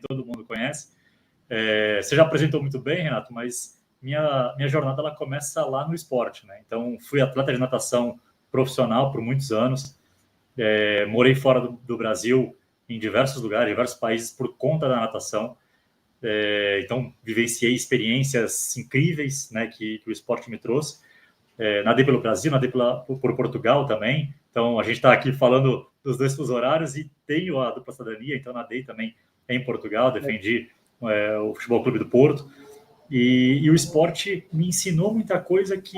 todo mundo conhece. Você já apresentou muito bem, Renato, mas minha jornada ela começa lá no esporte, né? Então, fui atleta de natação profissional por muitos anos, morei fora do Brasil, em diversos lugares, diversos países, por conta da natação. Então, vivenciei experiências incríveis, né, que o esporte me trouxe. Nadei pelo Brasil, nadei por Portugal também. Então, a gente está aqui falando dos dois fusos horários e tenho a dupla cidadania, então nadei também em Portugal, defendi o Futebol Clube do Porto. E o esporte me ensinou muita coisa que,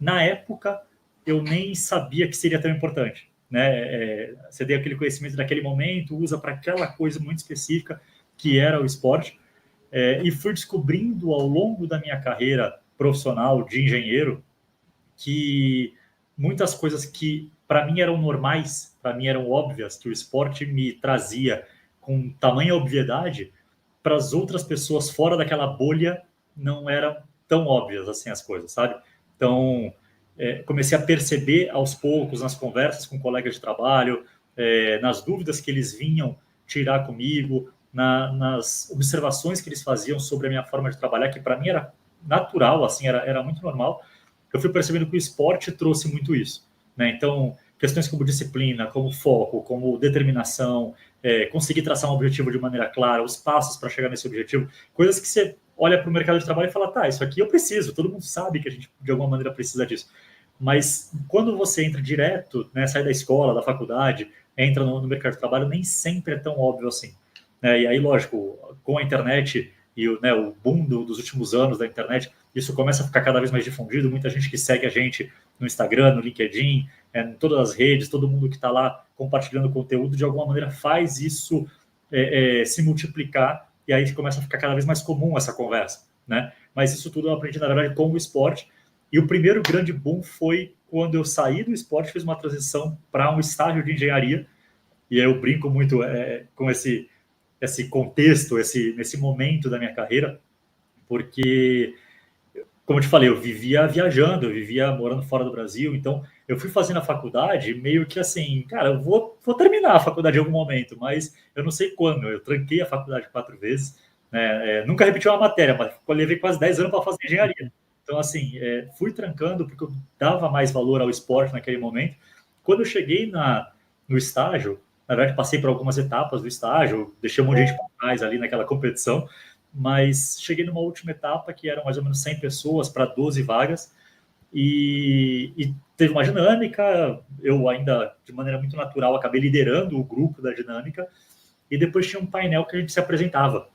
na época, eu nem sabia que seria tão importante. Né? Você tem aquele conhecimento daquele momento, usa para aquela coisa muito específica que era o esporte. E fui descobrindo ao longo da minha carreira profissional de engenheiro que muitas coisas que para mim eram normais, para mim eram óbvias, que o esporte me trazia com tamanha obviedade, para as outras pessoas fora daquela bolha não eram tão óbvias assim as coisas, sabe? Então, comecei a perceber aos poucos, nas conversas com colegas de trabalho, nas dúvidas que eles vinham tirar comigo, nas observações que eles faziam sobre a minha forma de trabalhar, que para mim era natural, assim, era muito normal. Eu fui percebendo que o esporte trouxe muito isso, né? Então, questões como disciplina, como foco, como determinação, conseguir traçar um objetivo de maneira clara, os passos para chegar nesse objetivo, coisas que você olha para o mercado de trabalho e fala, tá, isso aqui eu preciso, todo mundo sabe que a gente, de alguma maneira, precisa disso. Mas quando você entra direto, né, sai da escola, da faculdade, entra no mercado de trabalho, nem sempre é tão óbvio assim. Né? E aí, lógico, com a internet e o boom dos últimos anos da internet, isso começa a ficar cada vez mais difundido, muita gente que segue a gente no Instagram, no LinkedIn, em todas as redes, todo mundo que está lá compartilhando conteúdo, de alguma maneira faz isso se multiplicar, e aí começa a ficar cada vez mais comum essa conversa, né? Mas isso tudo eu aprendi, na verdade, com o esporte, e o primeiro grande boom foi quando eu saí do esporte, fiz uma transição para um estágio de engenharia, e aí eu brinco muito com esse contexto, nesse momento da minha carreira, porque, como eu te falei, eu vivia viajando, eu vivia morando fora do Brasil, então eu fui fazendo a faculdade meio que assim, cara, eu vou terminar a faculdade em algum momento, mas eu não sei quando. Eu tranquei a faculdade 4 vezes, né? Nunca repeti uma matéria, mas eu levei quase 10 anos para fazer engenharia. Então, assim, fui trancando porque eu dava mais valor ao esporte naquele momento. Quando eu cheguei no estágio, na verdade, passei por algumas etapas do estágio, deixei um monte de gente por trás ali naquela competição, mas cheguei numa última etapa que eram mais ou menos 100 pessoas para 12 vagas, e teve uma dinâmica, eu ainda, de maneira muito natural, acabei liderando o grupo da dinâmica, e depois tinha um painel que a gente se apresentava.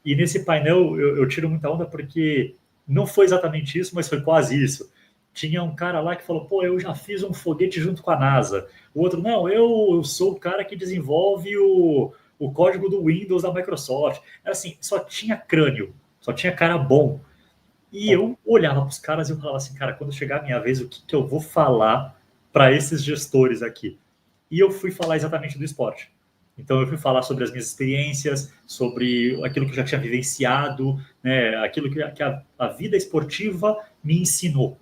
E nesse painel eu tiro muita onda porque não foi exatamente isso, mas foi quase isso. Tinha um cara lá que falou, pô, eu já fiz um foguete junto com a NASA. O outro, não, eu sou o cara que desenvolve o código do Windows da Microsoft. Era assim, só tinha crânio, só tinha cara bom. E eu olhava para os caras e eu falava assim, cara, quando chegar a minha vez, o que eu vou falar para esses gestores aqui? E eu fui falar exatamente do esporte. Então, eu fui falar sobre as minhas experiências, sobre aquilo que eu já tinha vivenciado, né, aquilo que a vida esportiva me ensinou.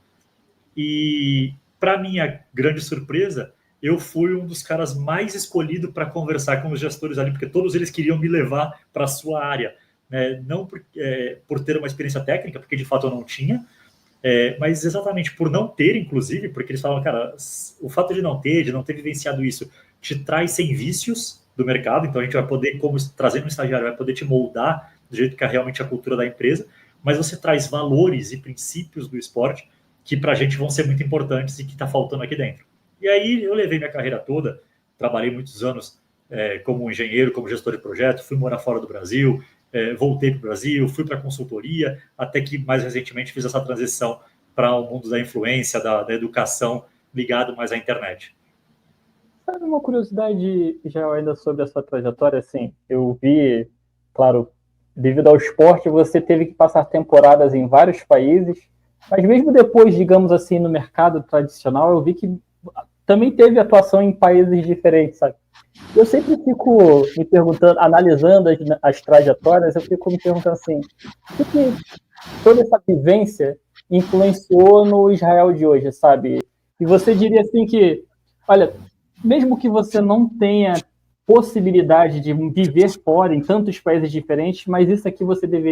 E, para minha grande surpresa, eu fui um dos caras mais escolhidos para conversar com os gestores ali, porque todos eles queriam me levar para a sua área. Né? Não por ter uma experiência técnica, porque de fato eu não tinha, mas exatamente por não ter, inclusive, porque eles falavam, cara, o fato de não ter vivenciado isso, te traz sem vícios do mercado, então a gente vai poder, como trazendo um estagiário, vai poder te moldar do jeito que é realmente a cultura da empresa, mas você traz valores e princípios do esporte que para a gente vão ser muito importantes e que está faltando aqui dentro. E aí eu levei minha carreira toda, trabalhei muitos anos como engenheiro, como gestor de projeto, fui morar fora do Brasil, voltei para o Brasil, fui para a consultoria, até que mais recentemente fiz essa transição para o mundo da influência, da educação, ligado mais à internet. Sabe uma curiosidade, já ainda sobre a sua trajetória? Assim, eu vi, claro, devido ao esporte, você teve que passar temporadas em vários países, mas mesmo depois, digamos assim, no mercado tradicional, eu vi que também teve atuação em países diferentes, sabe? Eu sempre fico me perguntando, analisando as trajetórias, eu fico me perguntando assim, o que toda essa vivência influenciou no Israel de hoje, sabe? E você diria assim que, olha, mesmo que você não tenha possibilidade de viver fora em tantos países diferentes, mas isso aqui você deveria